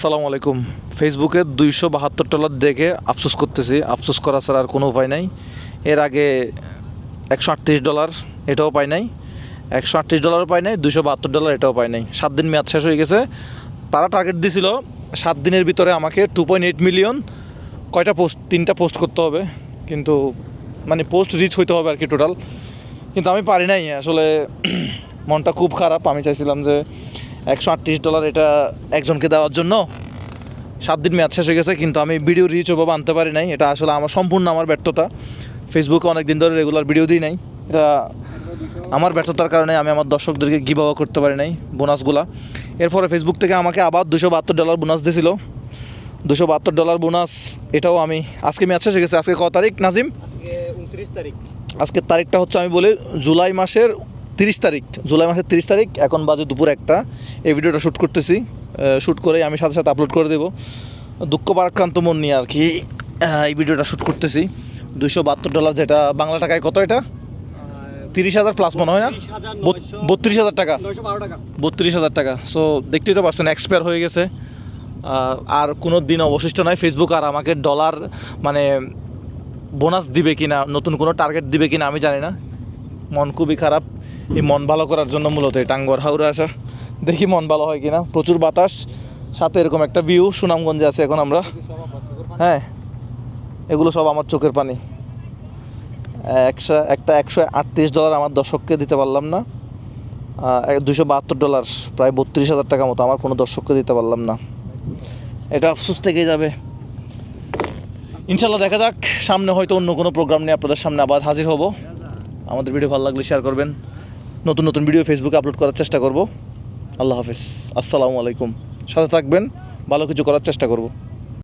আসসালামু আলাইকুম। ফেসবুকে $272 দেখে আফসোস করতেছি। আফসোস করা ছাড়া আর কোনো উপায় নাই। এর আগে $138 এটাও পাই নাই, $138 পাই নাই, $272 এটাও পাই নাই। 7 দিন মেয়াদ শেষ হয়ে গেছে। তারা টার্গেট দিছিল 7 দিনের ভিতরে আমাকে 2.8 মিলিয়ন কয়টা পোস্ট, 3টা পোস্ট করতে হবে, কিন্তু মানে পোস্ট রিচ হইতে হবে আর কি টোটাল, কিন্তু আমি পারি নাই। আসলে মনটা খুব খারাপ। আমি চাইছিলাম যে $138 এটা একজনকে দেওয়ার জন্য। 7 দিন মেয়াদ শেষ হয়ে গেছে, কিন্তু আমি ভিডিও রিচ ওভাবে আনতে পারি নাই। এটা আসলে সম্পূর্ণ আমার ব্যর্থতা। ফেসবুকে অনেক দিন ধরে রেগুলার ভিডিও দিই নাই, এটা আমার ব্যর্থতার কারণে আমি আমার দর্শকদেরকে গিভ আওয়ে করতে পারি নাই বোনাসগুলা। এরপরে ফেসবুক থেকে আমাকে আবার $272 বোনাস দিয়েছিল। $272 বোনাস, এটাও আমি আজকে মেয়াদ শেষ হয়ে গেছে। আজকে কত তারিখ নাজিম? 29 তারিখ। আজকের তারিখটা হচ্ছে, আমি বলি জুলাই মাসের 30 তারিখ। জুলাই মাসের 30 তারিখ, এখন বাজে দুপুর 1টা। এই ভিডিওটা শ্যুট করতেছি। শ্যুট করেই আমি সাথে সাথে আপলোড করে দেবো। দুঃখ পারাক্রান্ত মন নিয়ে আর কি এই ভিডিওটা শ্যুট করতেছি। $272, যেটা বাংলা টাকায় কত? এটা 30,000 প্লাস মনে হয় না? 32,000 টাকা, 32,000 টাকা। সো দেখতেই তো পারছেন, এক্সপায়ার হয়ে গেছে। আর কোনো দিন অবশিষ্ট নয়। ফেসবুক আর আমাকে ডলার মানে বোনাস দিবে কি না, নতুন কোনো টার্গেট দিবে কি না আমি জানি না। মন খুবই খারাপ। এই মন ভালো করার জন্য মূলত এই টাঙ্গর হাওড়ে আসা। দেখি মন ভালো হয় কি না। প্রচুর বাতাস, সাথে এরকম একটা ভিউ। সুনামগঞ্জে আছে এখন আমরা। হ্যাঁ, এগুলো সব আমার চোখের পানি। একটা $138 আমার দর্শককে দিতে পারলাম না। $272, প্রায় 32,000 টাকা মতো আমার কোনো দর্শককে দিতে পারলাম না। এটা আফসোস থেকেই যাবে। ইনশাল্লাহ দেখা যাক, সামনে হয়তো অন্য কোনো প্রোগ্রাম নিয়ে আপনাদের সামনে আবার হাজির হব। আমাদের ভিডিও ভালো লাগলে শেয়ার করবেন। নতুন নতুন ভিডিও ফেসবুকে আপলোড করার চেষ্টা করব। আল্লাহ হাফেজ, আসসালামু আলাইকুম। সাথে থাকবেন, ভালো কিছু করার চেষ্টা করব।